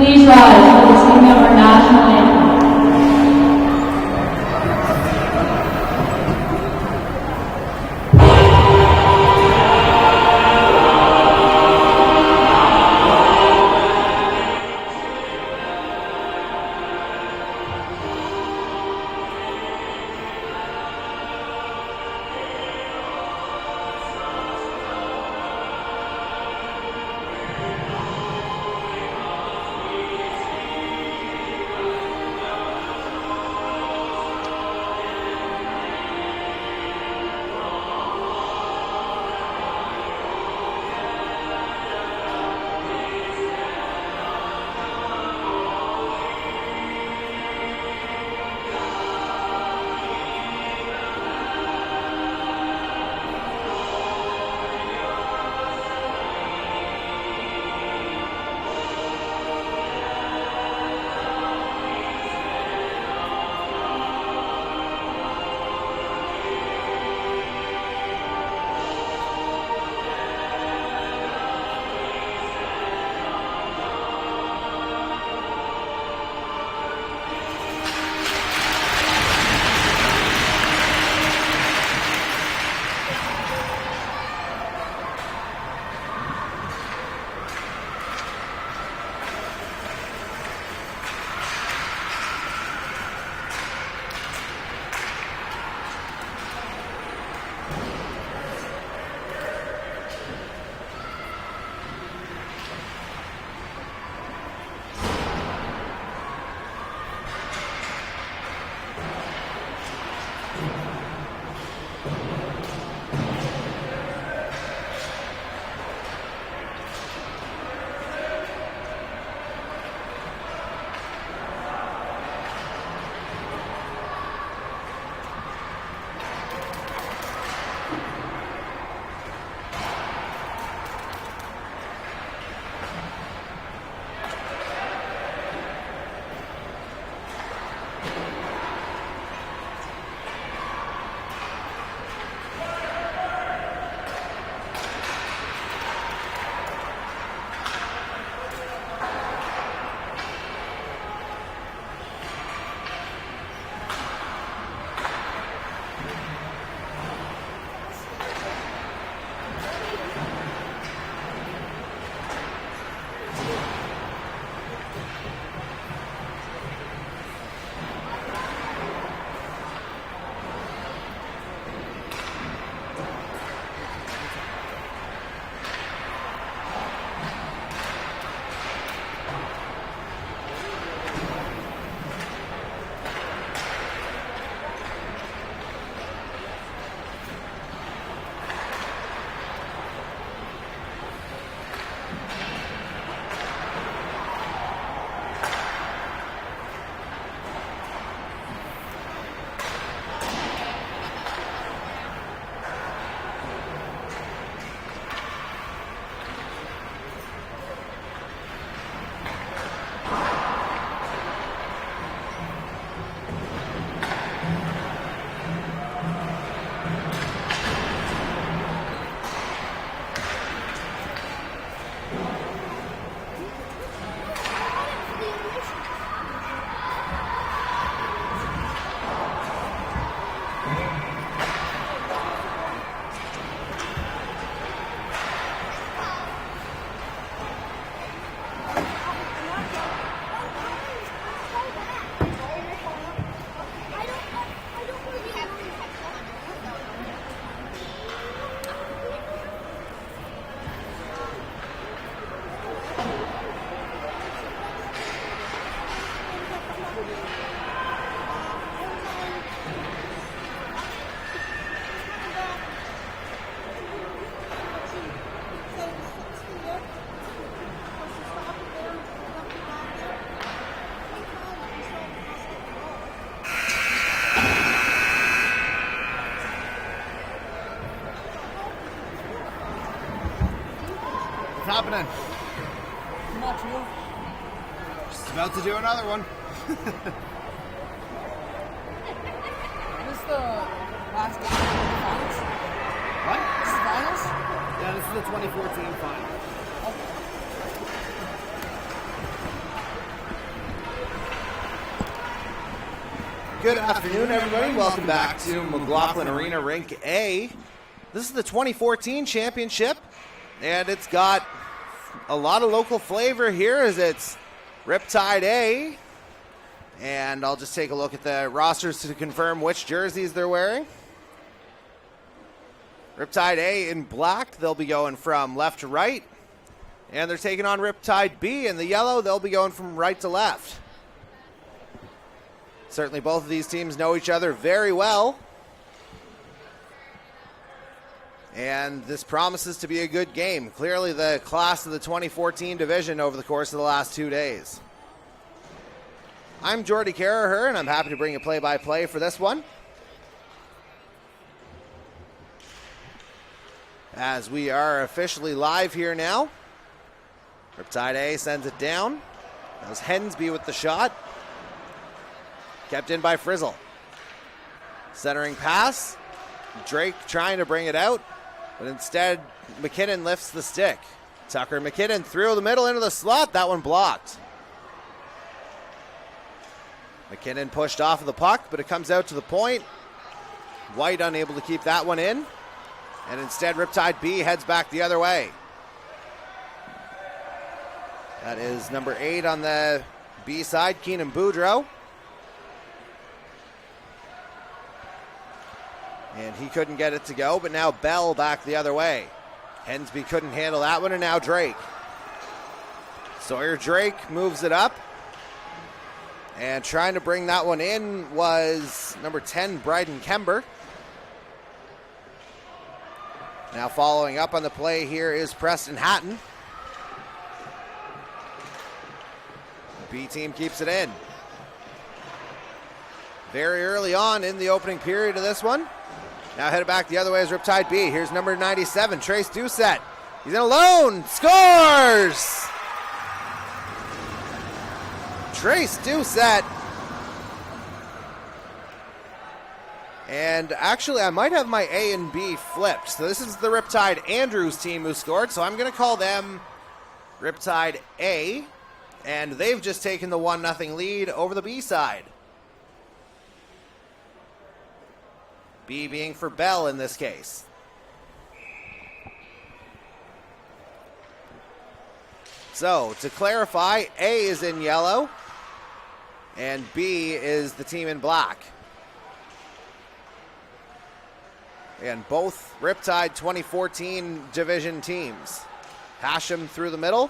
Please rise for the singing of our national anthem. What's happening? Not you. Just about to do another one. This is the last game of the finals? What? This is finals? Yeah, this is the 2014 final. Okay. Good afternoon, everybody. Welcome back to McLaughlin Arena Rink A. This is the 2014 championship, and it's got a lot of local flavor here as it's Riptide A. And I'll just take a look at the rosters to confirm which jerseys they're wearing. Riptide A in black, they'll be going from left to right. And they're taking on Riptide B in the yellow, they'll be going from right to left. Certainly both of these teams know each other very well. And this promises to be a good game. Clearly the class of the 2014 division over the course of the last 2 days. I'm Jordy Carraher, and I'm happy to bring you play-by-play for this one. As we are officially live here now. Riptide A sends it down. That was Hensby with the shot. Kept in by Frizzle. Centering pass. Drake trying to bring it out, but instead McKinnon lifts the stick. Tucker McKinnon through the middle into the slot. That one blocked. McKinnon pushed off of the puck, but it comes out to the point. White unable to keep that one in. And instead Riptide B heads back the other way. That is number 8 on the B side, Keenan Boudreau. And he couldn't get it to go, but now Bell back the other way. Hensby couldn't handle that one, and now Drake. Sawyer Drake moves it up. And trying to bring that one in was number 10, Bryden Kember. Now following up on the play here is Preston Hatton. The B team keeps it in. Very early on in the opening period of this one. Now headed back the other way is Riptide B. Here's number 97, Trace Doucette. He's in alone, scores! Trace Doucette. And actually, I might have my A and B flipped. So this is the Riptide Andrews team who scored, so I'm going to call them Riptide A. And they've just taken the 1-0 lead over the B side. B being for Bell in this case. So, to clarify, A is in yellow, and B is the team in black. And both Riptide 2014 division teams. Hashem through the middle.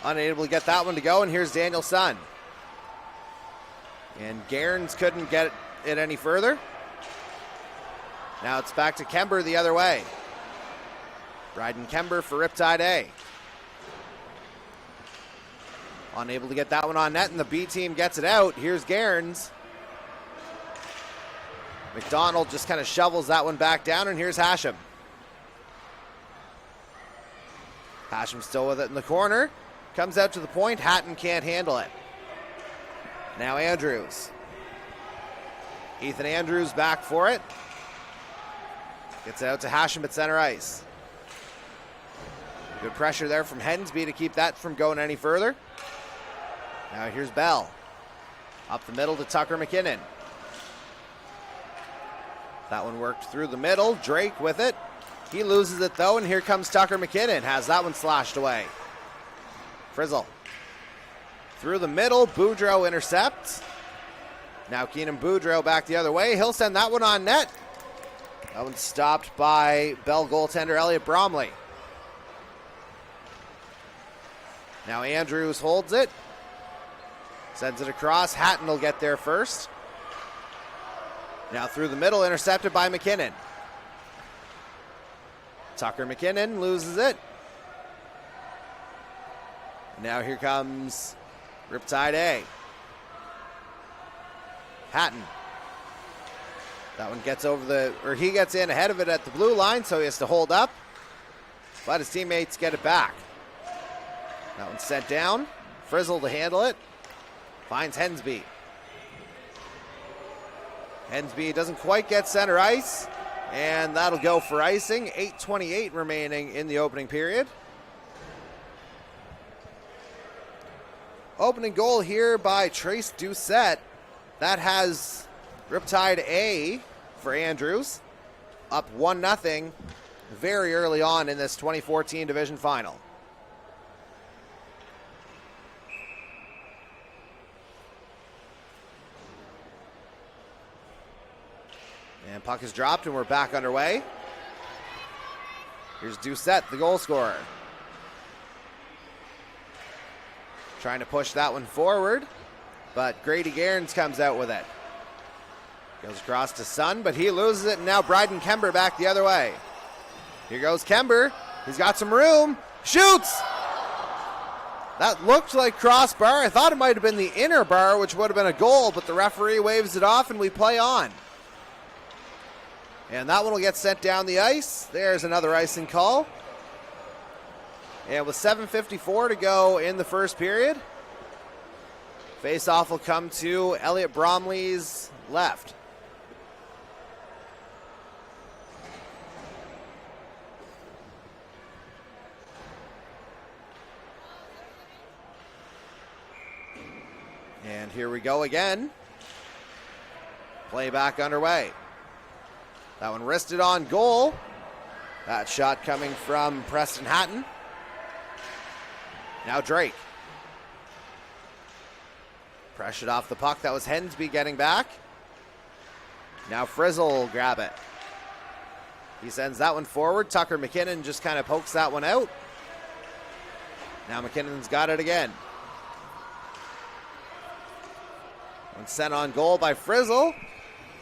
Unable to get that one to go, and here's Daniel Sun. And Gairns couldn't get it any further. Now it's back to Kember the other way. Bryden Kember for Riptide A. Unable to get that one on net, and the B team gets it out. Here's Gairns. McDonald just kind of shovels that one back down, and here's Hashem. Hashem still with it in the corner. Comes out to the point. Hatton can't handle it. Now Andrews. Ethan Andrews back for it. Gets it out to Hashem at center ice. Good pressure there from Hensby to keep that from going any further. Now here's Bell. Up the middle to Tucker McKinnon. That one worked through the middle. Drake with it. He loses it though, and here comes Tucker McKinnon. Has that one slashed away. Frizzle. Through the middle, Boudreau intercepts. Now Keenan Boudreau back the other way. He'll send that one on net. That one's stopped by Bell goaltender Elliot Bromley. Now Andrews holds it. Sends it across. Hatton will get there first. Now through the middle, intercepted by McKinnon. Tucker McKinnon loses it. Now here comes Riptide A. Hatton. That one gets he gets in ahead of it at the blue line, so he has to hold up. But his teammates get it back. That one's sent down. Frizzle to handle it. Finds Hensby. Hensby doesn't quite get center ice, and that'll go for icing. 8:28 remaining in the opening period. Opening goal here by Trace Doucette. that has Riptide A for Andrews up 1-0 very early on in this 2014 division final. And puck is dropped and we're back underway. Here's Doucette, the goal scorer. Trying to push that one forward, but Grady Gairns comes out with it. Goes across to Sun, but he loses it, and now Bryden Kember back the other way. Here goes Kember. He's got some room. Shoots! That looked like crossbar. I thought it might have been the inner bar, which would have been a goal, but the referee waves it off, and we play on. And that one will get sent down the ice. There's another icing call. And with 7:54 to go in the first period, face-off will come to Elliot Bromley's left. And here we go again. Play back underway. That one wristed on goal. That shot coming from Preston Hatton. Now Drake. Pressured off the puck. That was Hensby getting back. Now Frizzle will grab it. He sends that one forward. Tucker McKinnon just kind of pokes that one out. Now McKinnon's got it again. One sent on goal by Frizzle.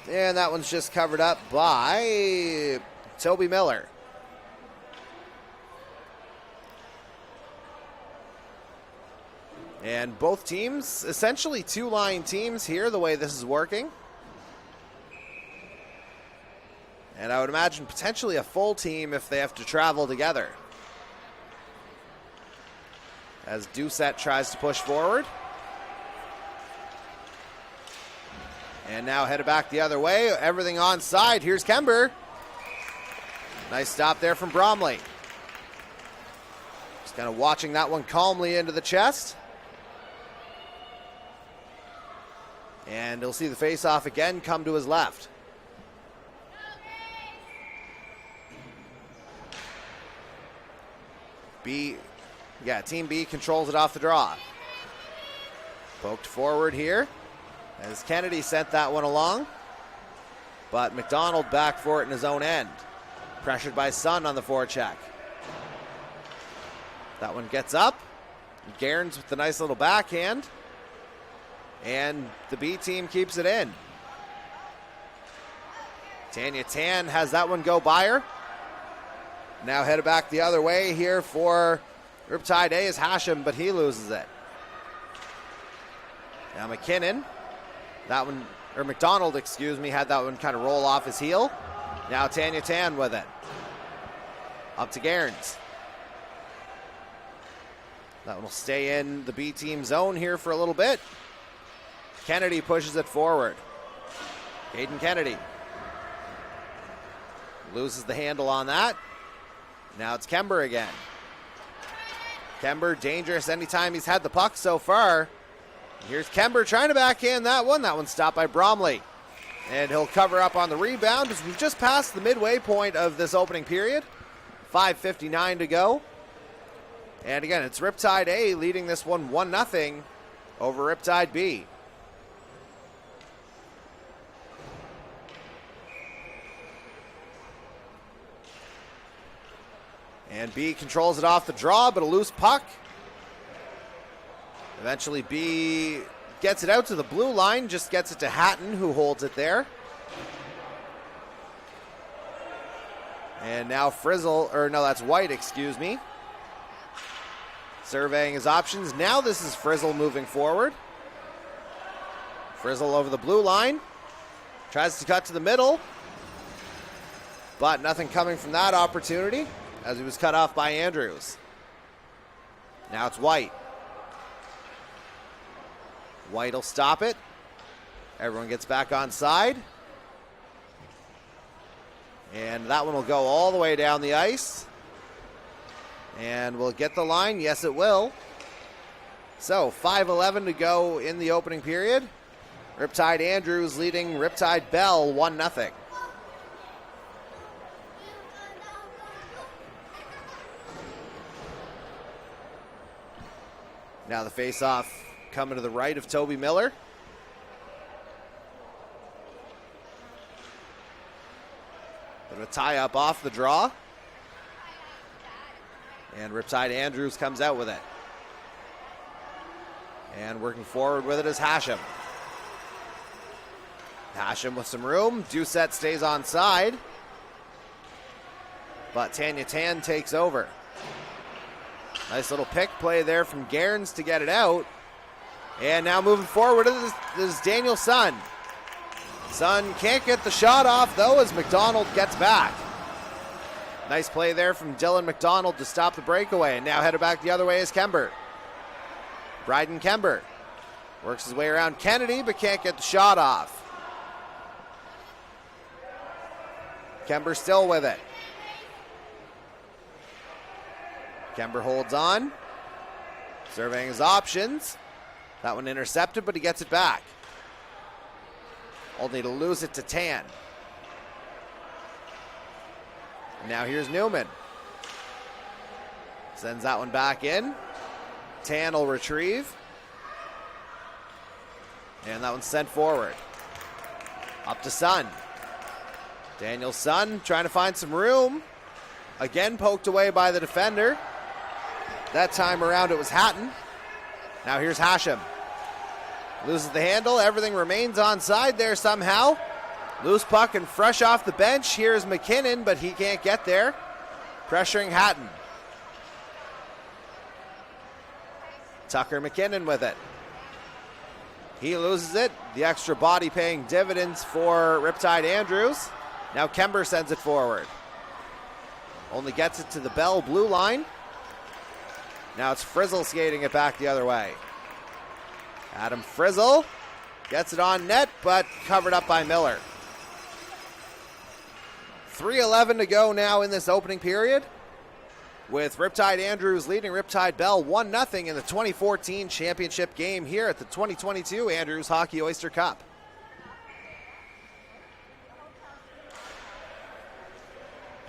And that one's just covered up by Toby Miller. And both teams, essentially two-line teams here, the way this is working. And I would imagine potentially a full team if they have to travel together. As Doucette tries to push forward. And now headed back the other way. Everything onside. Here's Kember. Nice stop there from Bromley. Just kind of watching that one calmly into the chest. And he'll see the face-off again come to his left. Team B controls it off the draw. Poked forward here as Kennedy sent that one along. But McDonald back for it in his own end. Pressured by Sun on the forecheck. That one gets up. Gairns with the nice little backhand. And the B team keeps it in. Tanya Tan has that one go by her. Now headed back the other way here for Riptide A is Hashem, but he loses it. Now McKinnon, McDonald, had that one kind of roll off his heel. Now Tanya Tan with it. Up to Gairns. That one will stay in the B team zone here for a little bit. Kennedy pushes it forward. Caden Kennedy loses the handle on that. Now it's Kember again. Kember dangerous anytime he's had the puck so far. Here's Kember trying to backhand that one. That one's stopped by Bromley. And he'll cover up on the rebound as we've just passed the midway point of this opening period. 5:59 to go. And again, it's Riptide A leading this one 1-0 over Riptide B. And B controls it off the draw, but a loose puck. Eventually B gets it out to the blue line, just gets it to Hatton, who holds it there. And now that's White, surveying his options. Now this is Frizzle moving forward. Frizzle over the blue line. Tries to cut to the middle. But nothing coming from that opportunity as he was cut off by Andrews. Now it's White. White will stop it. Everyone gets back on side. And that one will go all the way down the ice. And will it get the line? Yes, it will. So 5:11 to go in the opening period. Riptide Andrews leading Riptide Bell 1-0. Now the face-off coming to the right of Toby Miller. Bit of a tie-up off the draw. And Riptide Andrews comes out with it. And working forward with it is Hashem. Hashem with some room. Doucette stays on side. But Tanya Tan takes over. Nice little pick play there from Gairns to get it out. And now moving forward is Daniel Sun. Sun can't get the shot off though as McDonald gets back. Nice play there from Dylan McDonald to stop the breakaway. And now headed back the other way is Kember. Bryden Kember works his way around Kennedy but can't get the shot off. Kember still with it. Kember holds on. Surveying his options. That one intercepted, but he gets it back. Only to lose it to Tan. And now here's Newman. Sends that one back in. Tan will retrieve. And that one's sent forward. Up to Sun. Daniel Sun trying to find some room. Again poked away by the defender. That time around it was Hatton. Now here's Hashem. Loses the handle. Everything remains onside there somehow. Loose puck and fresh off the bench. Here's McKinnon, but he can't get there. Pressuring Hatton. Tucker McKinnon with it. He loses it. The extra body paying dividends for Riptide Andrews. Now Kember sends it forward. Only gets it to the Bell blue line. Now it's Frizzle skating it back the other way. Adam Frizzle gets it on net, but covered up by Miller. 3:11 to go now in this opening period, with Riptide Andrews leading Riptide Bell 1-0 in the 2014 championship game here at the 2022 Andrews Hockey Oyster Cup.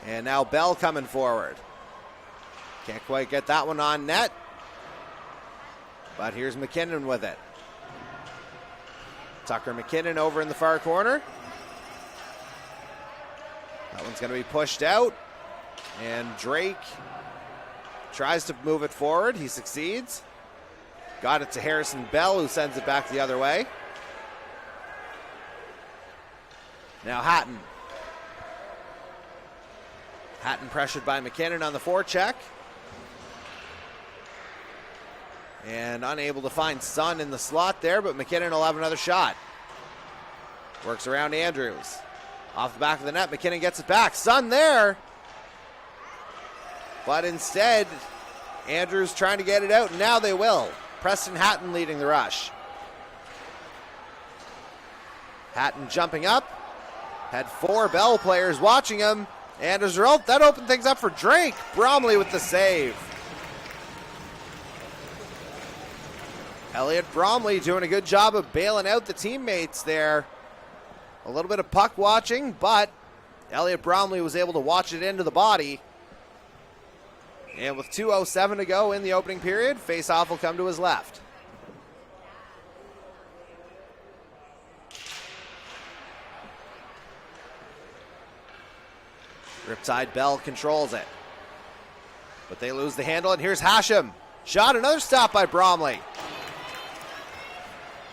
And now Bell coming forward. Can't quite get that one on net. But here's McKinnon with it. Tucker McKinnon over in the far corner. That one's going to be pushed out. And Drake tries to move it forward. He succeeds. Got it to Harrison Bell, who sends it back the other way. Now Hatton. Hatton pressured by McKinnon on the forecheck. And unable to find Sun in the slot there, but McKinnon will have another shot. Works around Andrews. Off the back of the net, McKinnon gets it back. Sun there. But instead, Andrews trying to get it out, and now they will. Preston Hatton leading the rush. Hatton jumping up. Had 4 Bell players watching him. And as a result, that opened things up for Drake. Bromley with the save. Elliot Bromley doing a good job of bailing out the teammates there. A little bit of puck watching, but Elliot Bromley was able to watch it into the body. And with 2:07 to go in the opening period, face-off will come to his left. Riptide Bell controls it. But they lose the handle, and here's Hashem. Shot, another stop by Bromley.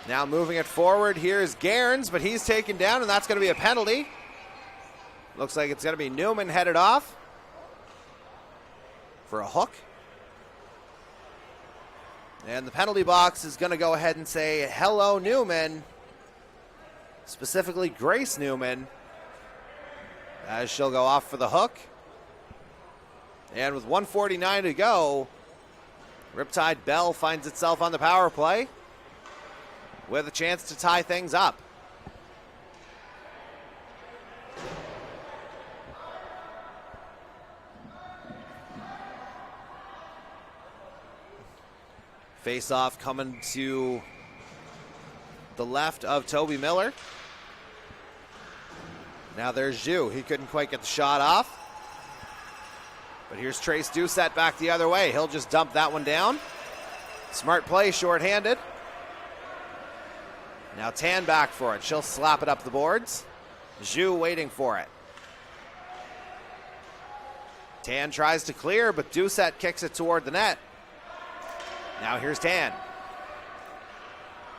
Now moving it forward, here's Gairns, but he's taken down, and that's going to be a penalty. Looks like it's going to be Newman headed off for a hook. And the penalty box is going to go ahead and say, hello, Newman. Specifically, Grace Newman, as she'll go off for the hook. And with 1:49 to go, Riptide Bell finds itself on the power play with a chance to tie things up. Face-off coming to the left of Toby Miller. Now there's Zhu. He couldn't quite get the shot off. But here's Trace Doucette back the other way. He'll just dump that one down. Smart play, shorthanded. Now Tan back for it. She'll slap it up the boards. Zhu waiting for it. Tan tries to clear, but Doucette kicks it toward the net. Now here's Tan.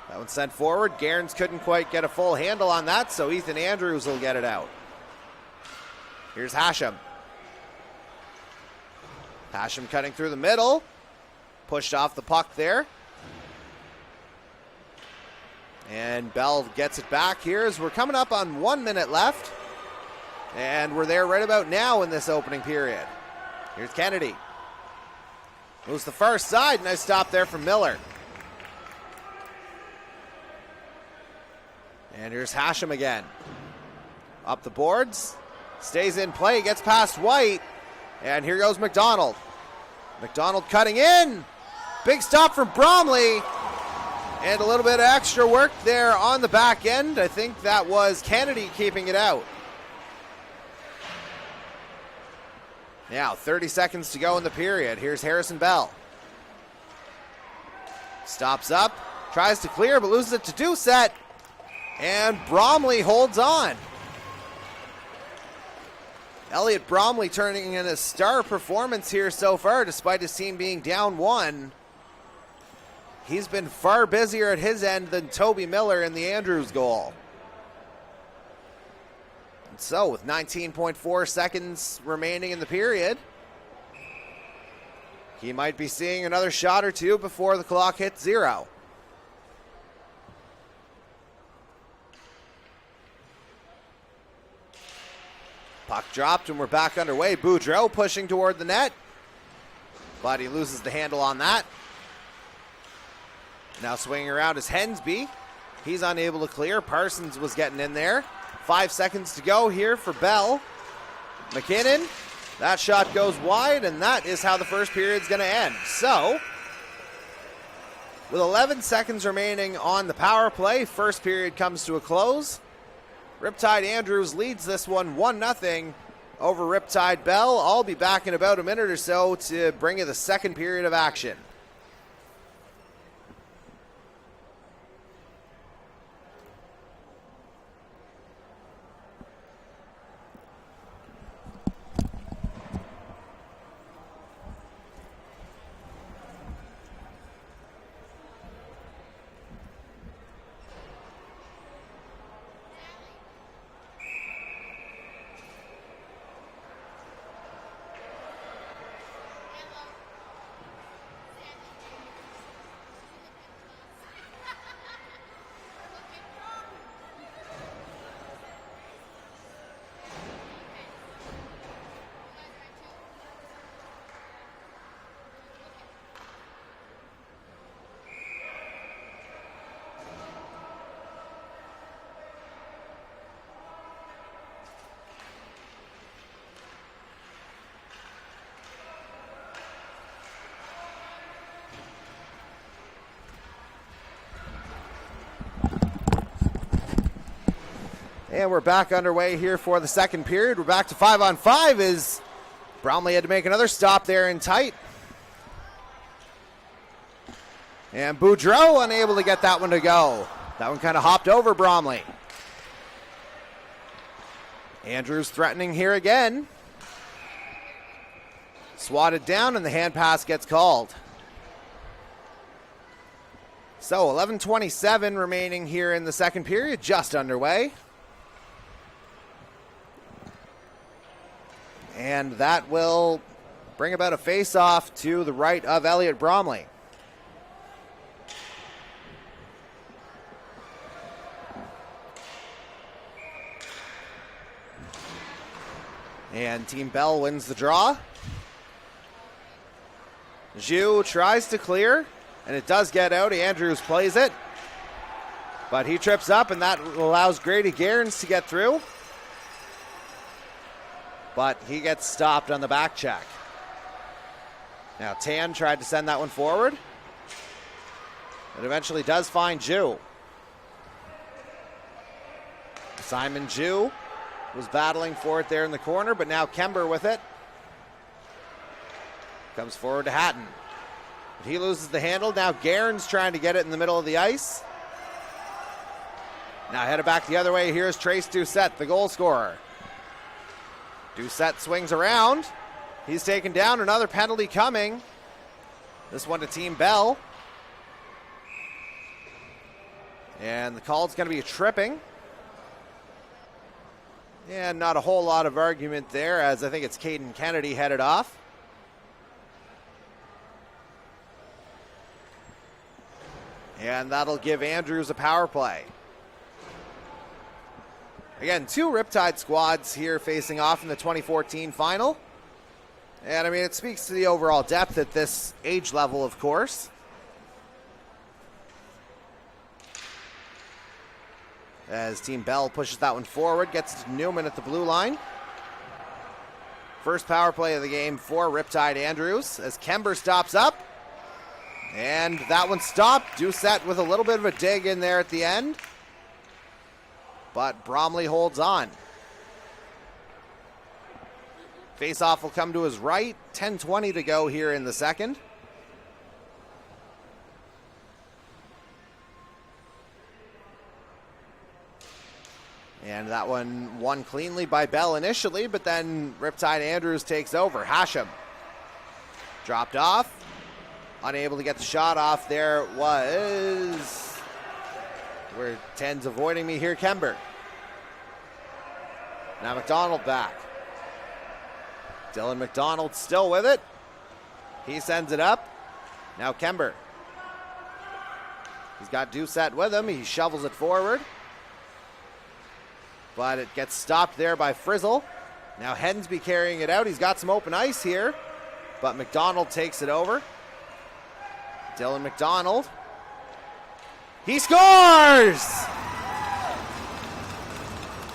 That one sent forward. Gairns couldn't quite get a full handle on that, so Ethan Andrews will get it out. Here's Hashem. Hashem cutting through the middle. Pushed off the puck there. And Bell gets it back here as we're coming up on 1 minute left. And we're there right about now in this opening period. Here's Kennedy. Moves the first side. Nice stop there from Miller. And here's Hashem again. Up the boards. Stays in play. Gets past White. And here goes McDonald. McDonald cutting in. Big stop from Bromley. And a little bit of extra work there on the back end. I think that was Kennedy keeping it out. Now, 30 seconds to go in the period. Here's Harrison Bell. Stops up. Tries to clear, but loses it to Doucette. And Bromley holds on. Elliot Bromley turning in a star performance here so far, despite his team being down 1. He's been far busier at his end than Toby Miller in the Andrews goal. And so, with 19.4 seconds remaining in the period, he might be seeing another shot or two before the clock hits 0. Puck dropped and we're back underway. Boudreau pushing toward the net, but he loses the handle on that. Now swinging around is Hensby. He's unable to clear. Parsons was getting in there. 5 seconds to go here for Bell. McKinnon, that shot goes wide, and that is how the first period's going to end. So, with 11 seconds remaining on the power play, first period comes to a close. Riptide Andrews leads this one 1-0 over Riptide Bell. I'll be back in about a minute or so to bring you the second period of action. And we're back underway here for the second period. We're back to 5-on-5 as Bromley had to make another stop there in tight. And Boudreau unable to get that one to go. That one kind of hopped over Bromley. Andrews threatening here again. Swatted down and the hand pass gets called. So 11:27 remaining here in the second period, just underway. And that will bring about a face-off to the right of Elliot Bromley. And Team Bell wins the draw. Zhu tries to clear, and it does get out. Andrews plays it. But he trips up, and that allows Grady Gairns to get through. But he gets stopped on the back check. Now Tan tried to send that one forward. It eventually does find Zhu. Simon Jew was battling for it there in the corner, but now Kember with it. Comes forward to Hatton. He loses the handle. Now Guerin's trying to get it in the middle of the ice. Now headed back the other way. Here's Trace Doucette, the goal scorer. Doucette swings around. He's taken down. Another penalty coming. This one to Team Bell. And the call's going to be a tripping. And not a whole lot of argument there, as I think it's Caden Kennedy headed off. And that'll give Andrews a power play. Again, two Riptide squads here facing off in the 2014 final. And I mean, it speaks to the overall depth at this age level, of course. As Team Bell pushes that one forward, gets to Newman at the blue line. First power play of the game for Riptide Andrews as Kember stops up. And that one stopped. Doucette with a little bit of a dig in there at the end. But Bromley holds on. Face-off will come to his right. 10:20 to go here in the second. And that one won cleanly by Bell initially, but then Riptide Andrews takes over. Hashem dropped off. Unable to get the shot off. There was... Where 10's avoiding me here, Kember. Now McDonald back. Dylan McDonald still with it. He sends it up. Now Kember. He's got Doucette with him. He shovels it forward. But it gets stopped there by Frizzle. Now Hensby carrying it out. He's got some open ice here. But McDonald takes it over. Dylan McDonald. He scores!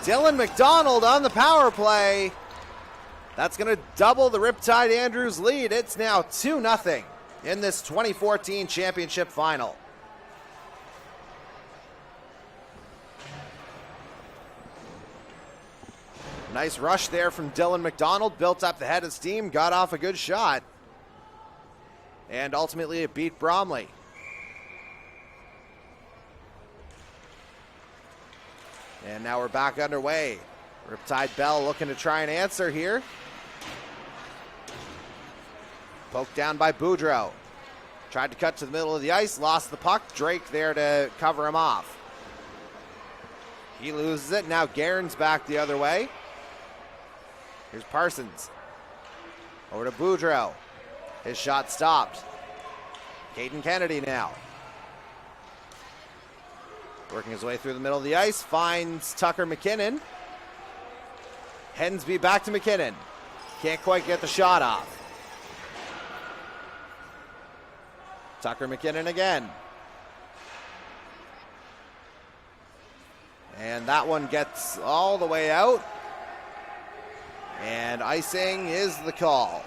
Dylan McDonald on the power play. That's going to double the Riptide Andrews lead. It's now 2-0 in this 2014 championship final. Nice rush there from Dylan McDonald. Built up the head of steam. Got off a good shot. And ultimately it beat Bromley. And now we're back underway. Riptide Bell looking to try and answer here. Poked down by Boudreau. Tried to cut to the middle of the ice, lost the puck. Drake there to cover him off. He loses it. Now Guerin's back the other way. Here's Parsons. Over to Boudreau. His shot stopped. Caden Kennedy now. Working his way through the middle of the ice. Finds Tucker McKinnon. Hensby back to McKinnon. Can't quite get the shot off. Tucker McKinnon again. And that one gets all the way out. And icing is the call.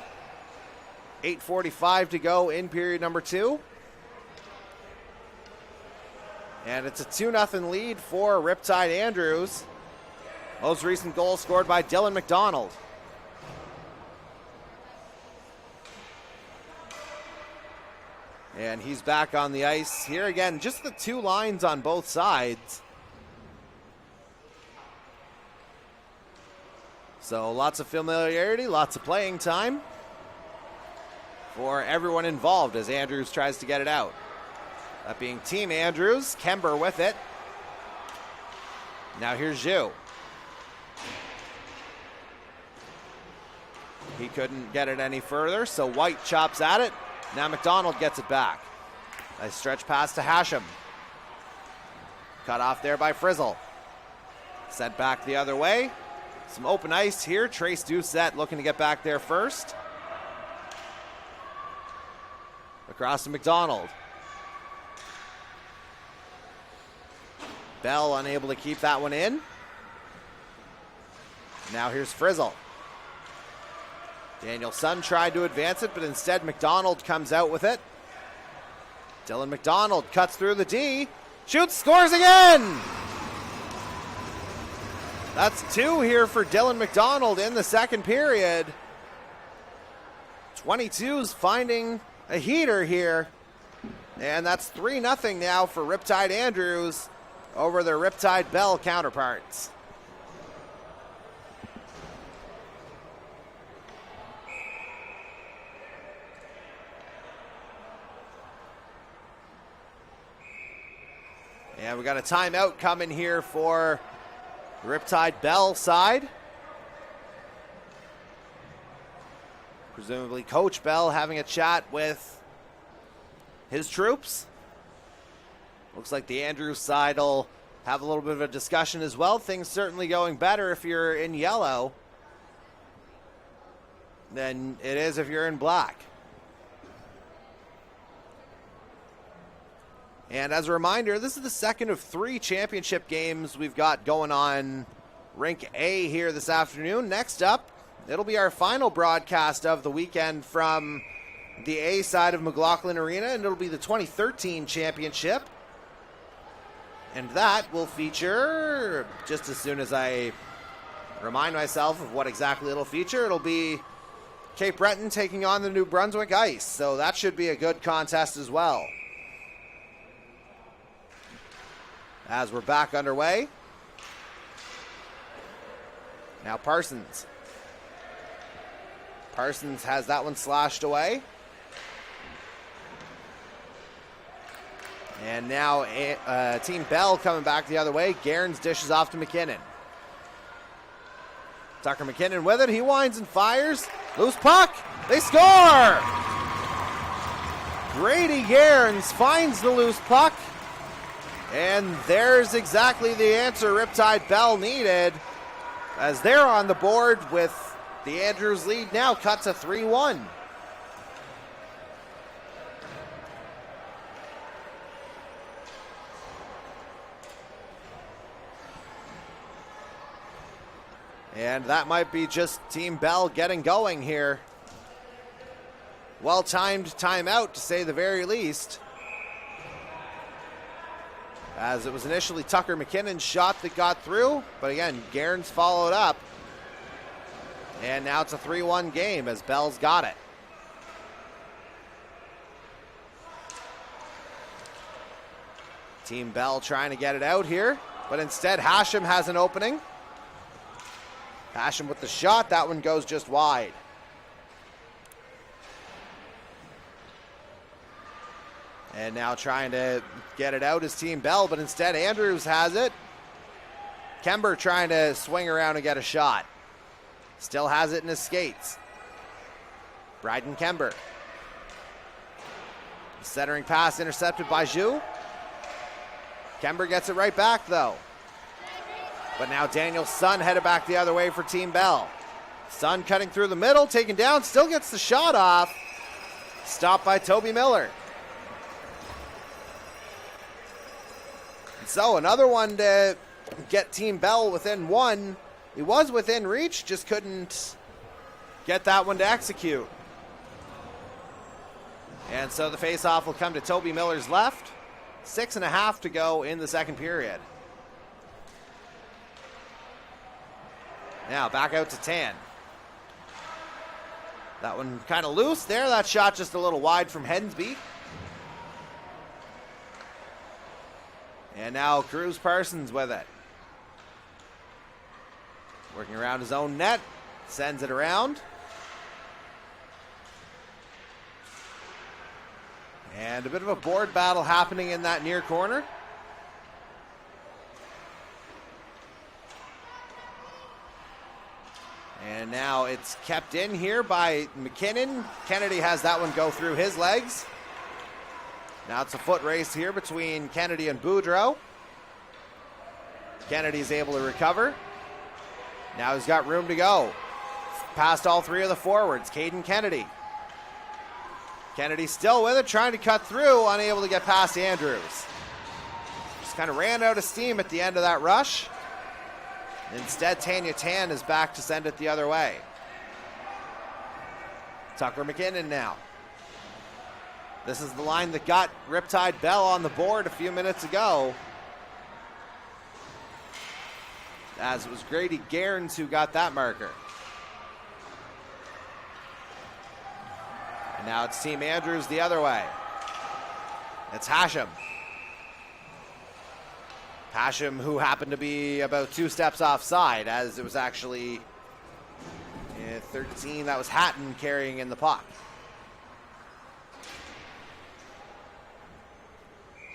8:45 to go in period number 2. And it's a 2-0 lead for Riptide Andrews. Most recent goal scored by Dylan McDonald. And he's back on the ice here again. Just the two lines on both sides. So lots of familiarity, lots of playing time for everyone involved as Andrews tries to get it out. That being Team Andrews, Kember with it. Now here's Zhu. He couldn't get it any further, so White chops at it. Now McDonald gets it back. Nice stretch pass to Hashem. Cut off there by Frizzle. Sent back the other way. Some open ice here. Trace Doucette looking to get back there first. Across to McDonald. Bell unable to keep that one in. Now here's Frizzle. Daniel Sun tried to advance it, but instead McDonald comes out with it. Dylan McDonald cuts through the D. Shoots, scores again! That's 2 here for Dylan McDonald in the second period. 22's finding a heater here. And that's 3-0 now for Riptide Andrews over their Riptide Bell counterparts. And we got a timeout coming here for the Riptide Bell side. Presumably Coach Bell having a chat with his troops. Looks like the Andrews side will have a little bit of a discussion as well. Things certainly going better if you're in yellow than it is if you're in black. And as a reminder, this is the second of 3 championship games we've got going on Rink A here this afternoon. Next up, it'll be our final broadcast of the weekend from the A side of McLaughlin Arena, and it'll be the 2013 championship. And that will feature, just as soon as I remind myself of what exactly it'll feature, it'll be Cape Breton taking on the New Brunswick Ice. So that should be a good contest as well. As we're back underway. Now Parsons. Parsons has that one slashed away. And now Team Bell coming back the other way. Gairns dishes off to McKinnon. Tucker McKinnon with it. He winds and fires. Loose puck. They score! Grady Gairns finds the loose puck. And there's exactly the answer Riptide Bell needed, as they're on the board with the Andrews lead now cut to 3-1. And that might be just Team Bell getting going here. Well-timed timeout, to say the very least. As it was initially Tucker McKinnon's shot that got through, but again, Gairns followed up. And now it's a 3-1 game as Bell's got it. Team Bell trying to get it out here, but instead Hashem has an opening. Hashem with the shot, that one goes just wide. And now trying to get it out is Team Bell, but instead Andrews has it. Kember trying to swing around and get a shot. Still has it in his skates. Bryden Kember. Centering pass intercepted by Zhu. Kember gets it right back though. But now Daniel Sun headed back the other way for Team Bell. Sun cutting through the middle, taken down, still gets the shot off. Stopped by Toby Miller. So another one to get Team Bell within one. He was within reach, just couldn't get that one to execute. And so the faceoff will come to Toby Miller's left. 6.5 to go in the second period. Now back out to Tan. That one kind of loose there. That shot just a little wide from Hensby. And now Cruz Parsons with it. Working around his own net. Sends it around. And a bit of a board battle happening in that near corner. And now it's kept in here by McKinnon. Kennedy has that one go through his legs. Now it's a foot race here between Kennedy and Boudreau. Kennedy's able to recover. Now he's got room to go. Past all three of the forwards. Caden Kennedy. Kennedy still with it, trying to cut through, unable to get past Andrews. Just kind of ran out of steam at the end of that rush. Instead, Tanya Tan is back to send it the other way. Tucker McKinnon now. This is the line that got Riptide Bell on the board a few minutes ago. as it was Grady Gairns who got that marker. And now it's Team Andrews the other way. It's Hashem. Hashem, who happened to be about 2 steps offside, as it was actually 13. That was Hatton carrying in the puck.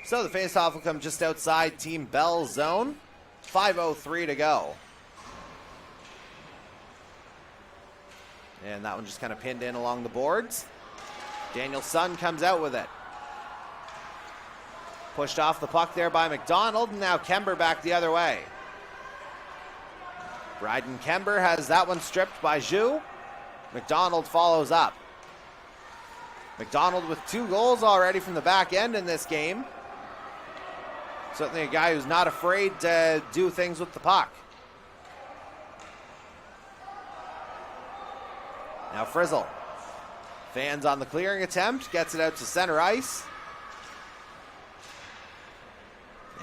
So the faceoff will come just outside Team Bell's zone. 5:03 to go. And that one just kind of pinned in along the boards. Daniel Sun comes out with it. Pushed off the puck there by McDonald, and now Kember back the other way. Bryden Kember has that one stripped by Zhu. McDonald follows up. McDonald with 2 goals already from the back end in this game. Certainly a guy who's not afraid to do things with the puck. Now Frizzle. Fans on the clearing attempt, gets it out to center ice.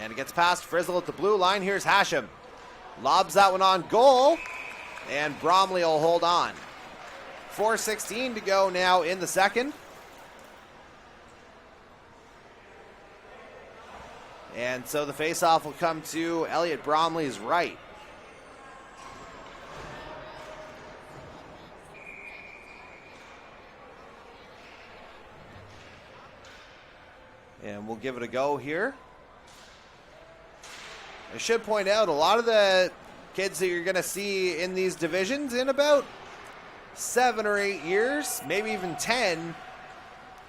And it gets past Frizzle at the blue line. Here's Hashem. Lobs that one on goal. And Bromley will hold on. 4:16 to go now in the second. And so the faceoff will come to Elliot Bromley's right. And we'll give it a go here. I should point out, a lot of the kids that you're going to see in these divisions in about 7 or 8 years, maybe even 10,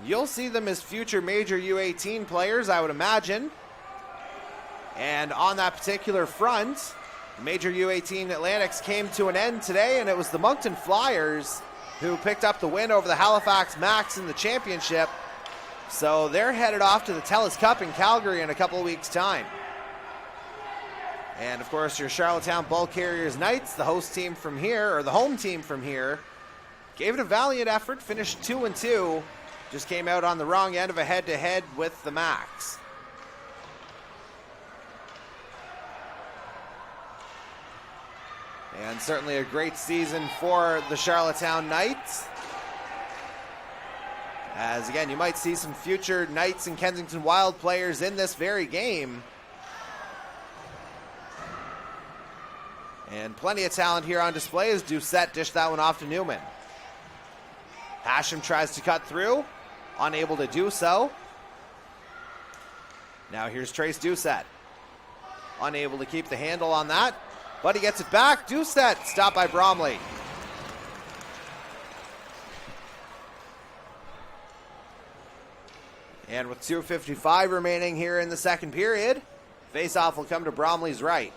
you'll see them as future major U18 players, I would imagine. And on that particular front, major U18 Atlantics came to an end today, and it was the Moncton Flyers who picked up the win over the Halifax Max in the championship. So they're headed off to the TELUS Cup in Calgary in a couple of weeks' time. And of course, your Charlottetown Bull Carriers Knights, the host team from here, or the home team from here, gave it a valiant effort, finished 2-2, just came out on the wrong end of a head-to-head with the Max. And certainly a great season for the Charlottetown Knights. As again, you might see some future Knights and Kensington Wild players in this very game. And plenty of talent here on display as Doucette dished that one off to Newman. Hashem tries to cut through, unable to do so. Now here's Trace Doucette. Unable to keep the handle on that, but he gets it back. Doucette stopped by Bromley. And with 2:55 remaining here in the second period, faceoff will come to Bromley's right.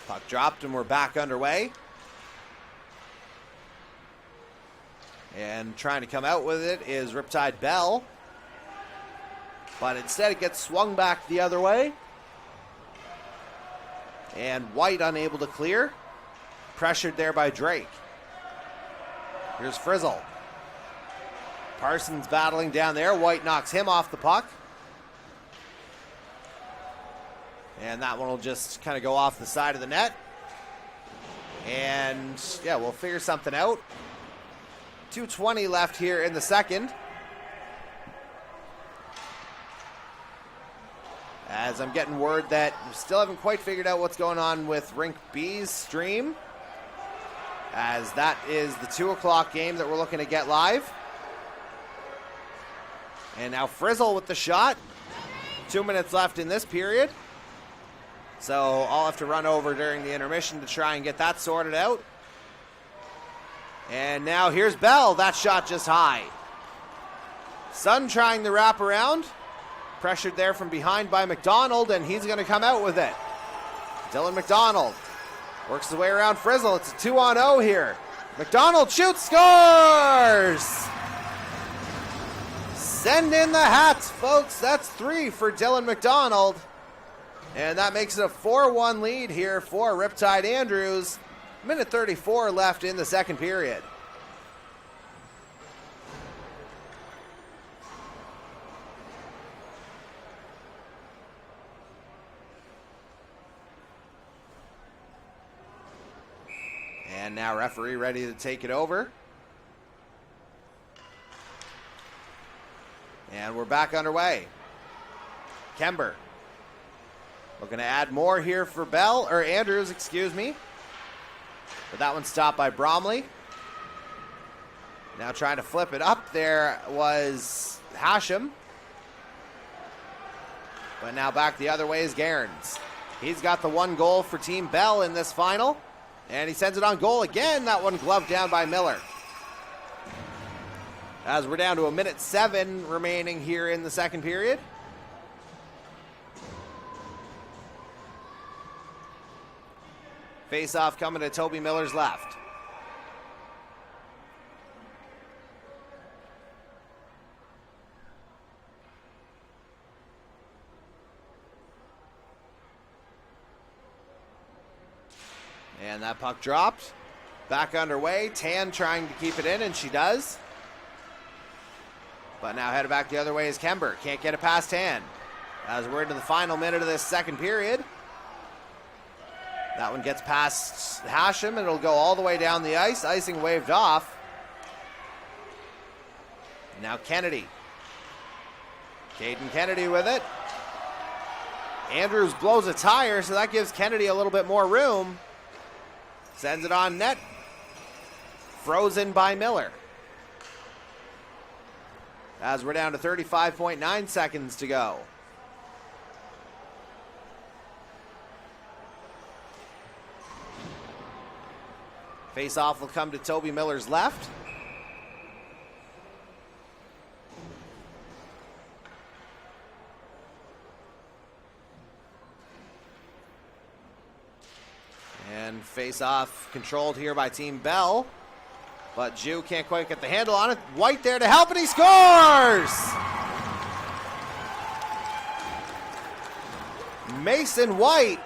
Puck dropped and we're back underway. And trying to come out with it is Riptide Bell. But instead it gets swung back the other way. And White unable to clear. Pressured there by Drake. Here's Frizzle. Parsons battling down there. White knocks him off the puck. And that one will just kind of go off the side of the net. And yeah, we'll figure something out. 2:20 left here in the second. As I'm getting word that we still haven't quite figured out what's going on with Rink B's stream. As that is the 2 o'clock game that we're looking to get live. And now Frizzle with the shot. 2 minutes left in this period. So I'll have to run over during the intermission to try and get that sorted out. And now here's Bell. That shot just high. Sun trying the wrap around. Pressured there from behind by McDonald, and he's going to come out with it. Dylan McDonald works his way around Frizzle. It's a 2-on-0 here. McDonald shoots, scores! Send in the hats, folks. That's 3 for Dylan McDonald. And that makes it a 4-1 lead here for Riptide Andrews. Minute 34 left in the second period. And now referee ready to take it over. And we're back underway. Kember looking to add more here for Andrews, excuse me. But that one's stopped by Bromley. Now trying to flip it up there was Hashem. But now back the other way is Gairns. He's got the one goal for Team Bell in this final. And he sends it on goal again. That one gloved down by Miller. As we're down to 1:07 remaining here in the second period. Face-off coming to Toby Miller's left. And that puck dropped. Back underway. Tan trying to keep it in, and she does. But now headed back the other way is Kember. Can't get it past Tan. As we're into the final minute of this second period. That one gets past Hashem, and it'll go all the way down the ice. Icing waved off. Now Kennedy. Caden Kennedy with it. Andrews blows a tire, so that gives Kennedy a little bit more room. Sends it on net. Frozen by Miller. As we're down to 35.9 seconds to go. Face-off will come to Toby Miller's left. And face-off controlled here by Team Bell. But Jew can't quite get the handle on it. White there to help, and he scores! Mason White.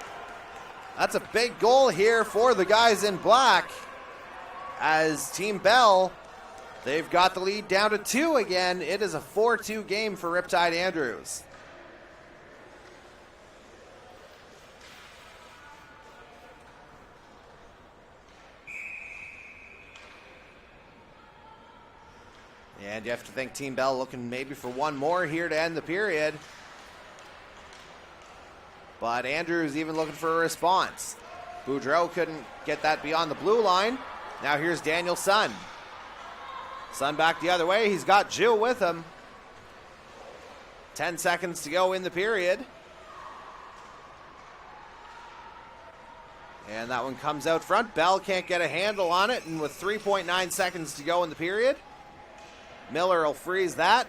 That's a big goal here for the guys in black. As Team Bell, they've got the lead down to 2 again. It is a 4-2 game for Riptide Andrews. And you have to think Team Bell looking maybe for one more here to end the period. But Andrews even looking for a response. Boudreau couldn't get that beyond the blue line. Now here's Daniel Sun. Sun back the other way. He's got Jill with him. 10 seconds to go in the period. And that one comes out front. Bell can't get a handle on it. And with 3.9 seconds to go in the period, Miller will freeze that.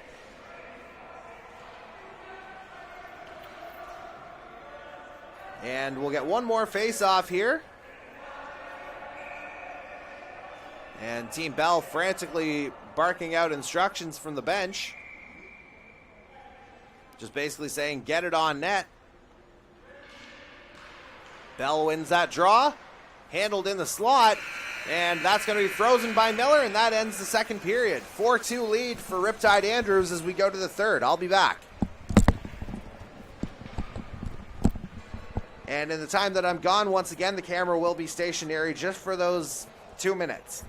And we'll get one more face-off here. And Team Bell frantically barking out instructions from the bench. Just basically saying, get it on net. Bell wins that draw. Handled in the slot. And that's going to be frozen by Miller, and that ends the second period. 4-2 lead for Riptide Andrews as we go to the third. I'll be back. And in the time that I'm gone, once again, the camera will be stationary just for those 2 minutes.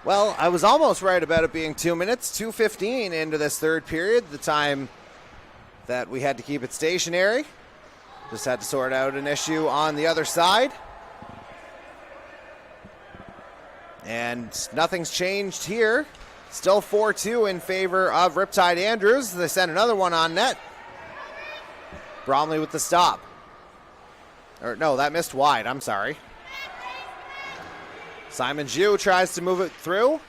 Well, I was almost right about it being 2 minutes, 2:15 into this third period, the time that we had to keep it stationary. Just had to sort out an issue on the other side. And nothing's changed here. Still 4-2 in favor of Riptide Andrews. They send another one on net. Bromley with the stop. Or no, that missed wide. I'm sorry. Simon Ju tries to move it through.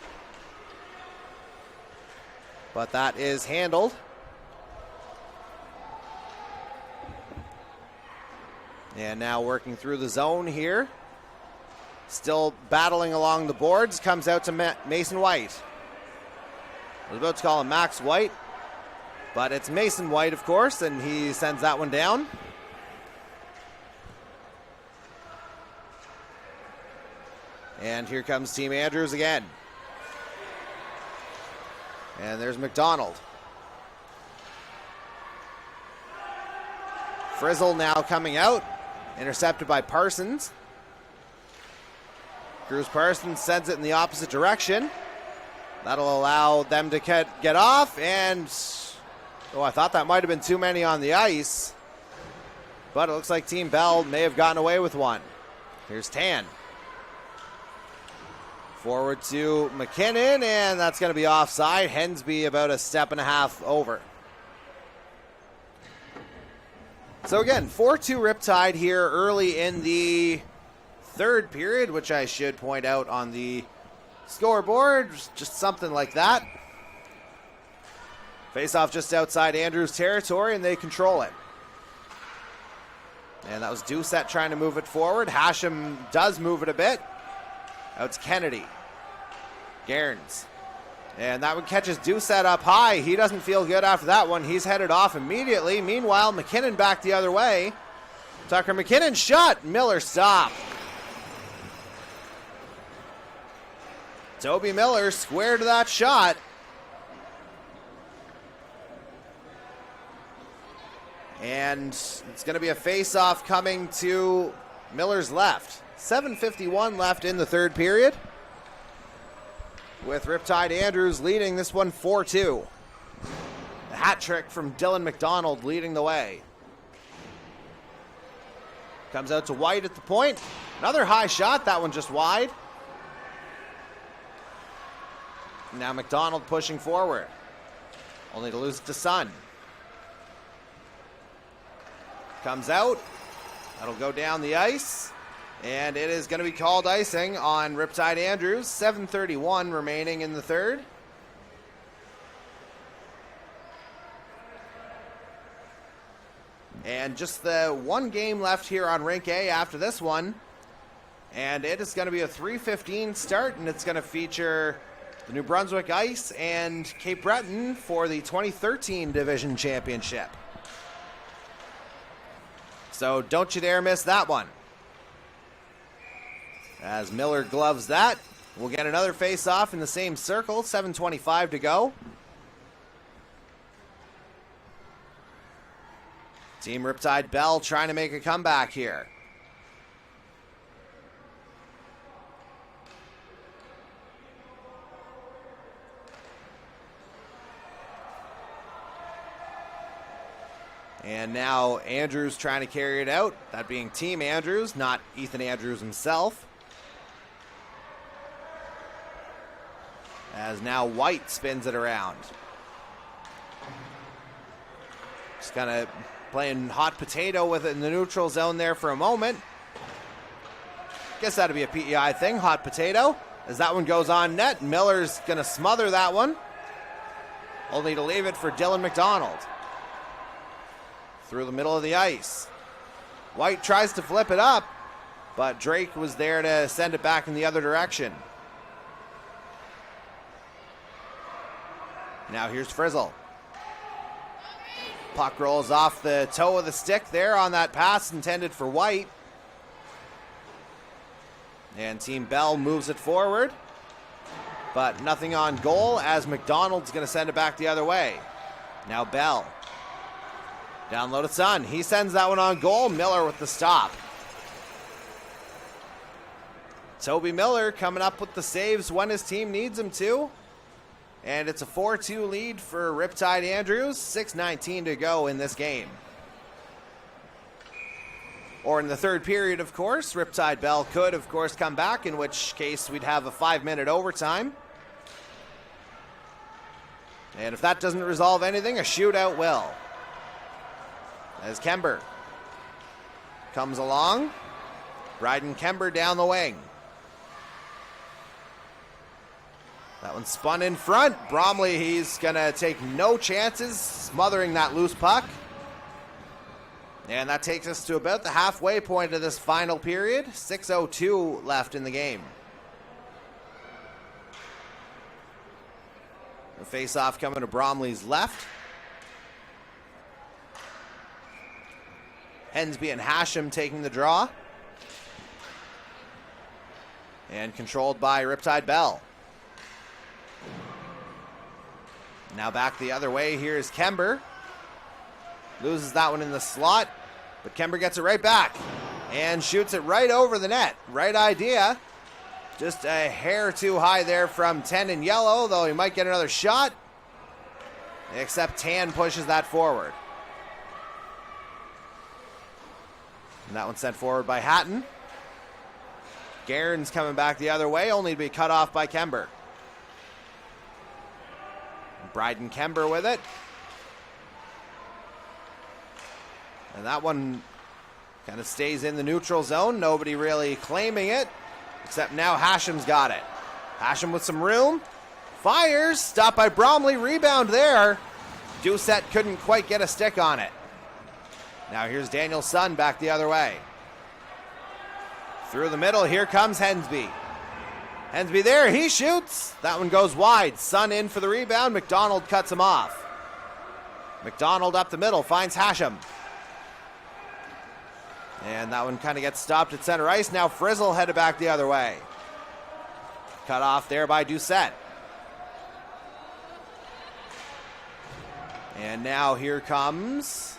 But that is handled. And now working through the zone here. Still battling along the boards. Comes out to Mason White. I was about to call him Max White, but it's Mason White, of course, and he sends that one down. And here comes Team Andrews again. And there's McDonald. Frizzle now coming out, intercepted by Parsons. Cruz Parsons sends it in the opposite direction. That'll allow them to get off, and I thought that might have been too many on the ice, but it looks like Team Bell may have gotten away with one. Here's Tan. Forward to McKinnon, and that's going to be offside. Hensby about a step and a half over. So again, 4-2 Riptide here early in the third period, which I should point out on the scoreboard, just something like that. Face off just outside Andrews' territory, and they control it. And that was Doucette trying to move it forward. Hashem does move it a bit. Out to Kennedy. Gairns. And that one catches Doucette up high. He doesn't feel good after that one. He's headed off immediately. Meanwhile, McKinnon back the other way. Tucker McKinnon shot. Miller stop. Toby Miller square to that shot. And it's going to be a face-off coming to Miller's left. 7:51 left in the third period, with Riptide Andrews leading this one 4-2. A hat trick from Dylan McDonald leading the way. Comes out to White at the point. Another high shot, that one just wide. Now McDonald pushing forward, only to lose it to Sun. Comes out, that'll go down the ice, and it is going to be called icing on Riptide Andrews. 7:31 remaining in the third. And just the one game left here on Rink A after this one, and it is going to be a 3:15 start, and it's going to feature the New Brunswick Ice and Cape Breton for the 2013 Division Championship. So don't you dare miss that one. As Miller gloves that, we'll get another face-off in the same circle. 7:25 to go. Team Riptide Bell trying to make a comeback here. And now Andrews trying to carry it out. That being Team Andrews, not Ethan Andrews himself. As now White spins it around. Just kind of playing hot potato with it in the neutral zone there for a moment. Guess that'd be a PEI thing, hot potato. As that one goes on net, Miller's going to smother that one. Only to leave it for Dylan McDonald. Through the middle of the ice. White tries to flip it up, but Drake was there to send it back in the other direction. Now here's Frizzle. Puck rolls off the toe of the stick there on that pass intended for White. And Team Bell moves it forward, but nothing on goal as McDonald's going to send it back the other way. Now Bell. Down low to Sun. He sends that one on goal. Miller with the stop. Toby Miller coming up with the saves when his team needs him to. And it's a 4-2 lead for Riptide Andrews. 6:19 to go in this game. Or in the third period, of course. Riptide Bell could, of course, come back, in which case we'd have a 5-minute overtime. And if that doesn't resolve anything, a shootout will. As Kember comes along. Bryden Kember down the wing. That one spun in front. Bromley, he's going to take no chances, smothering that loose puck. And that takes us to about the halfway point of this final period. 6:02 left in the game. The face-off coming to Bromley's left. Hensby and Hashem taking the draw. And controlled by Riptide Bell. Now back the other way. Here's Kember. Loses that one in the slot, but Kember gets it right back and shoots it right over the net. Right idea. Just a hair too high there from 10 in yellow, though he might get another shot. Except Tan pushes that forward. And that one sent forward by Hatton. Guerin's coming back the other way, only to be cut off by Kember. Bryden Kember with it. And that one kind of stays in the neutral zone. Nobody really claiming it, except now Hashem's got it. Hashem with some room. Fires. Stopped by Bromley. Rebound there. Doucette couldn't quite get a stick on it. Now here's Daniel Sun back the other way. Through the middle. Here comes Hensby. Hensby there. He shoots. That one goes wide. Sun in for the rebound. McDonald cuts him off. McDonald up the middle. Finds Hashem. And that one kind of gets stopped at center ice. Now Frizzle headed back the other way. Cut off there by Doucette. And now here comes,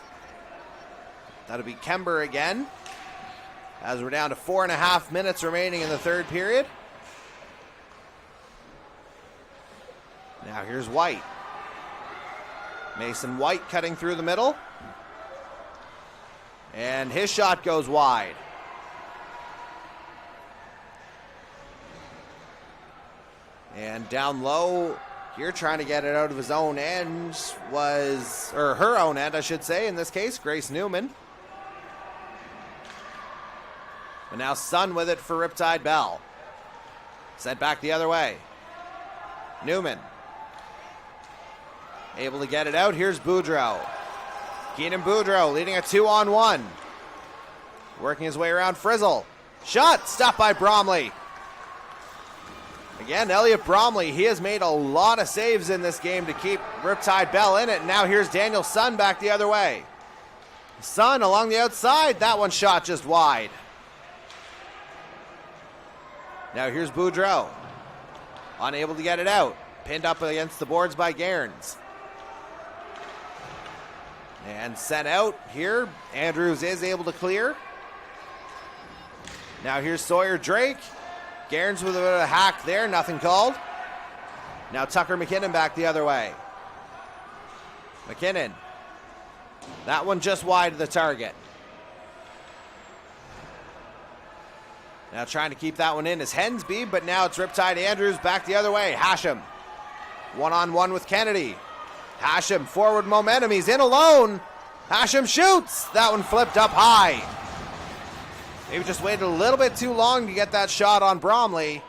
that'll be Kember again, as we're down to 4.5 minutes remaining in the third period. Now here's White. Mason White cutting through the middle. And his shot goes wide. And down low, here trying to get it out of his own end was, or her own end, I should say, in this case, Grace Newman. But now Sun with it for Riptide Bell. Sent back the other way. Newman. Able to get it out. Here's Boudreau. Keenan Boudreau leading a 2-on-1. Working his way around Frizzle. Shot stopped by Bromley. Again, Elliot Bromley, he has made a lot of saves in this game to keep Riptide Bell in it. And now here's Daniel Sun back the other way. Sun along the outside. That one shot just wide. Now here's Boudreau. Unable to get it out. Pinned up against the boards by Gairns. And sent out here. Andrews is able to clear. Now here's Sawyer Drake. Gairns with a bit of a hack there. Nothing called. Now Tucker McKinnon back the other way. McKinnon. That one just wide of the target. Now trying to keep that one in is Hensby, but now it's Riptide Andrews back the other way. Hashem. One-on-one with Kennedy. Hashem, forward momentum. He's in alone. Hashem shoots. That one flipped up high. Maybe just waited a little bit too long to get that shot on Bromley.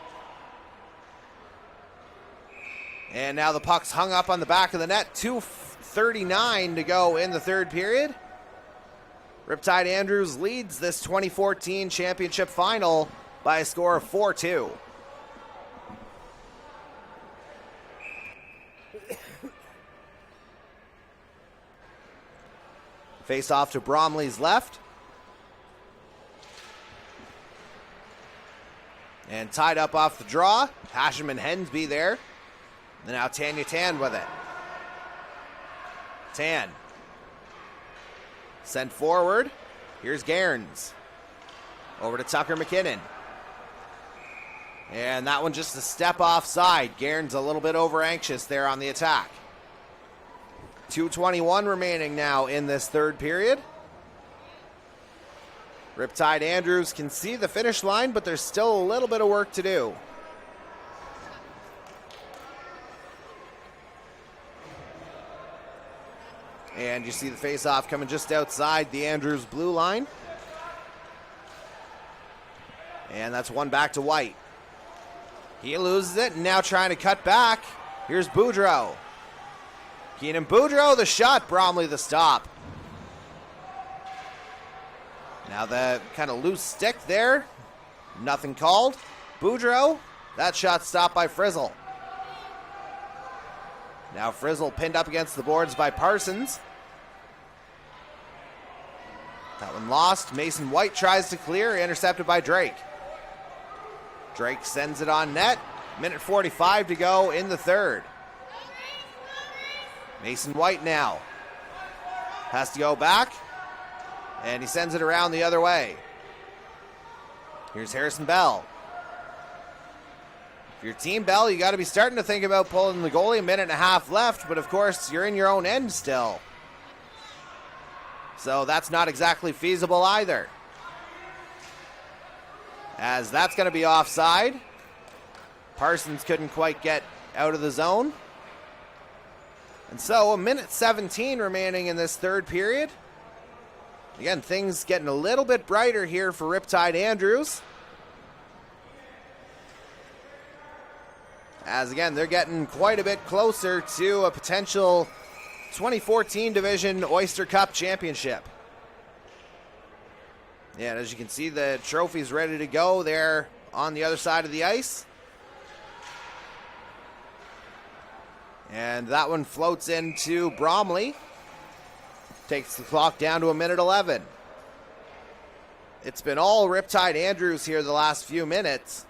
And now the puck's hung up on the back of the net. 2:39 to go in the third period. Riptide Andrews leads this 2014 championship final by a score of 4-2. Face off to Bromley's left. And tied up off the draw. Hashem and Hensby there. And now Tanya Tan with it. Tan. Sent forward. Here's Gairns. Over to Tucker McKinnon. And that one just a step offside. Guerin's a little bit over anxious there on the attack. 2:21 remaining now in this third period. Riptide Andrews can see the finish line, but there's still a little bit of work to do. And you see the face-off coming just outside the Andrews blue line. And that's one back to White. He loses it, and now trying to cut back. Here's Boudreau. Keenan Boudreau, the shot. Bromley, the stop. Now the kind of loose stick there. Nothing called. Boudreau, that shot stopped by Frizzle. Now Frizzle pinned up against the boards by Parsons. That one lost. Mason White tries to clear, intercepted by Drake. Drake sends it on net. Minute 45 to go in the third. Mason White now has to go back, and he sends it around the other way. Here's Harrison Bell. If you're Team Bell, you got to be starting to think about pulling the goalie. A minute and a half left, but of course, you're in your own end still. So that's not exactly feasible either, as that's going to be offside. Parsons couldn't quite get out of the zone. And so a minute 17 remaining in this third period. Again, things getting a little bit brighter here for Riptide Andrews. As again, they're getting quite a bit closer to a potential 2014 Division Oyster Cup championship. Yeah, and as you can see, the trophy's ready to go there on the other side of the ice. And that one floats into Bromley. Takes the clock down to a minute 11. It's been all Riptide Andrews here the last few minutes,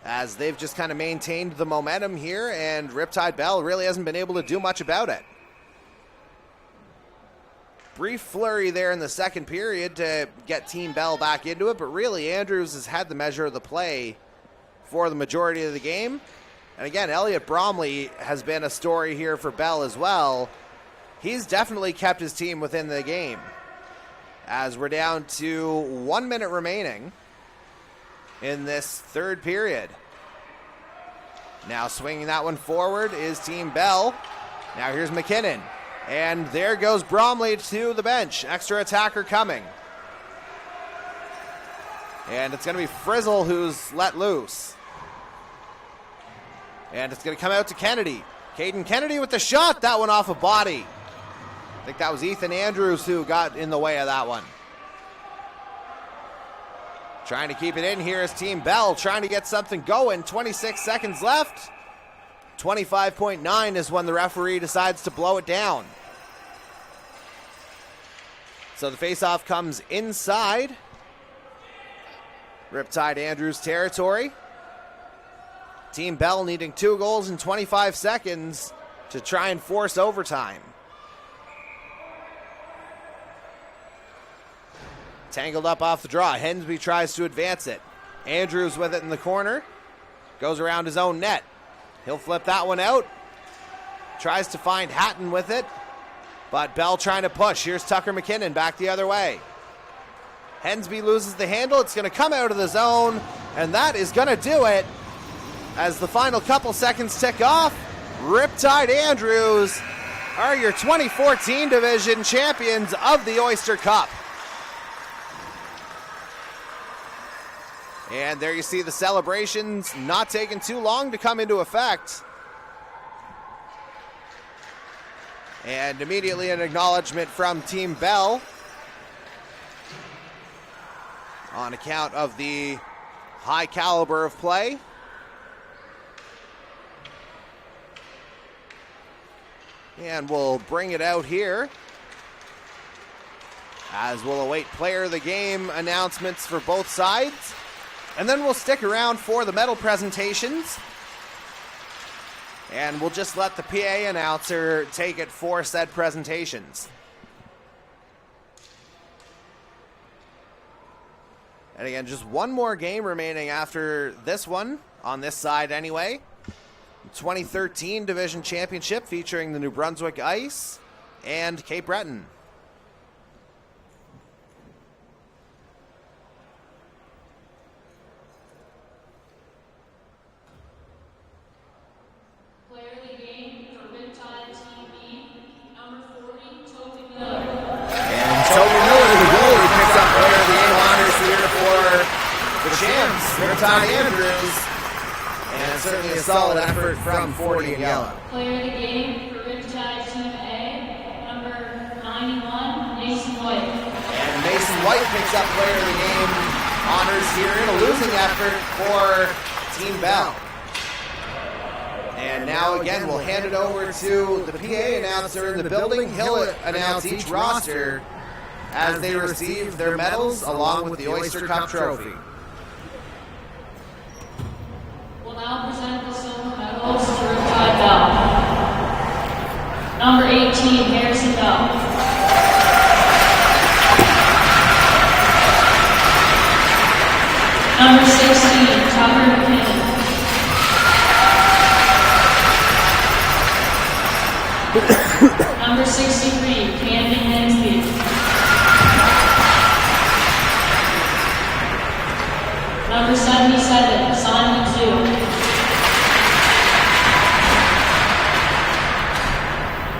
as they've just kind of maintained the momentum here, and Riptide Bell really hasn't been able to do much about it. Brief flurry there in the second period to get Team Bell back into it, but really Andrews has had the measure of the play for the majority of the game. And again, Elliot Bromley has been a story here for Bell as well. He's definitely kept his team within the game, as we're down to 1 minute remaining in this third period. Now swinging that one forward is Team Bell. Now here's McKinnon. And there goes Bromley to the bench. Extra attacker coming. And it's going to be Frizzle who's let loose. And it's going to come out to Kennedy. Caden Kennedy with the shot. That one off a body. I think that was Ethan Andrews who got in the way of that one. Trying to keep it in here is Team Bell, trying to get something going. 26 seconds left. 25.9 is when the referee decides to blow it down. So the faceoff comes inside Riptide Andrews territory. Team Bell needing 2 goals in 25 seconds to try and force overtime. Tangled up off the draw. Hensby tries to advance it. Andrews with it in the corner. Goes around his own net. He'll flip that one out. Tries to find Hatton with it. But Bell trying to push. Here's Tucker McKinnon back the other way. Hensby loses the handle. It's going to come out of the zone. And that is going to do it. As the final couple seconds tick off, Riptide Andrews are your 2014 Division champions of the Oyster Cup. And there you see the celebrations not taking too long to come into effect. And immediately an acknowledgement from Team Bell on account of the high caliber of play. And we'll bring it out here as we'll await player of the game announcements for both sides. And then we'll stick around for the medal presentations. And we'll just let the PA announcer take it for said presentations. And again, just one more game remaining after this one, on this side anyway. 2013 Division Championship featuring the New Brunswick Ice and Cape Breton. Player of the game for Riptide Team B, number 40, Toby Miller. And Toby Miller, the goalie, picks up player of the game honors here for the champs, Riptide Andrews. And certainly a solid effort from 40 in yellow. Player of the game for Riptide Team A, number 91, Mason White. And Mason White picks up player of the game honors here in a losing effort for Team Bell. And now again, we'll hand it over to the PA announcer in the building. He'll announce each roster as they receive their medals along with the Oyster Cup trophy. Will now present the silver medals to Riptide Bell. Number 18, Harrison Bell. Number 16, Tucker McKinnon. Number 63, Camden Hensby. Number 77, Simon Zhu.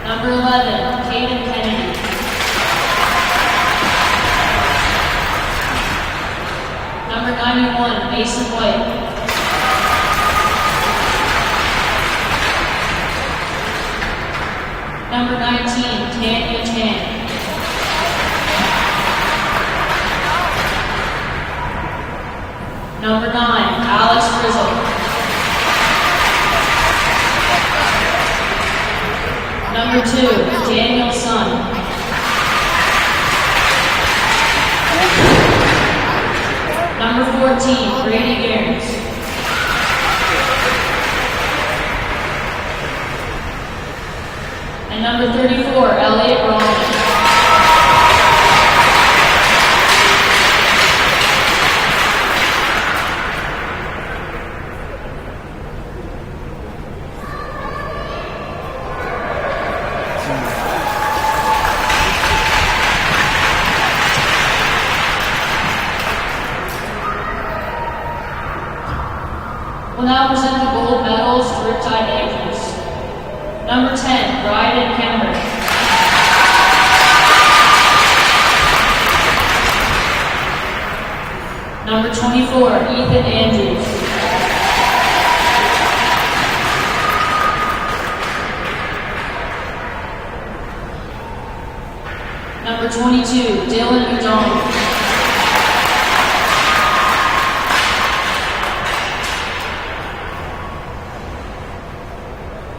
Number 11, Caden Kennedy. Number 91, Mason White. Number 19, Tanya Tan. Number 9, Alex Frizzle. Number 2, Daniel Sun. Number 14, Brady Gaines. And number 34, Elliot Rollins. We'll now present the gold medals to Riptide Andrews. Number 10, Bryden Kemmer. Number 24, Ethan Andrews. Number 22, Dylan McDonald.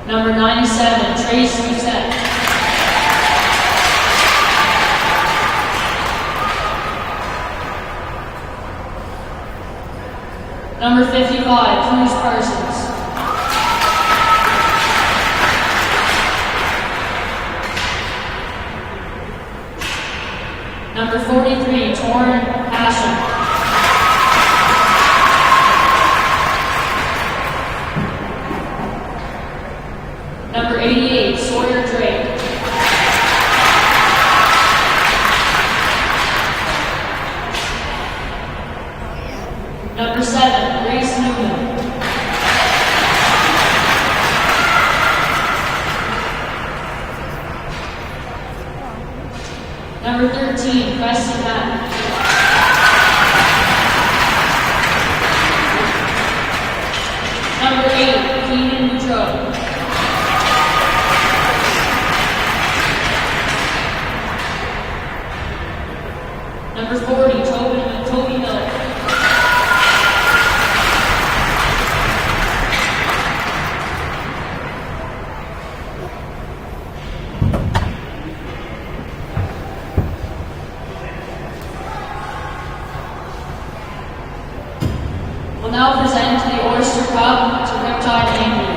Number 97, Trace Musette. Number 55, Cruz Parsons. Number 43, Torrin Passion. Number 88, Sawyer Drake. Number 7, Grace Newman. Number 13, Preston Mack. Number 8, Keenan Boudreau. Number 40, Toby Miller. We'll now present the Oyster Cup to Riptide Andrews.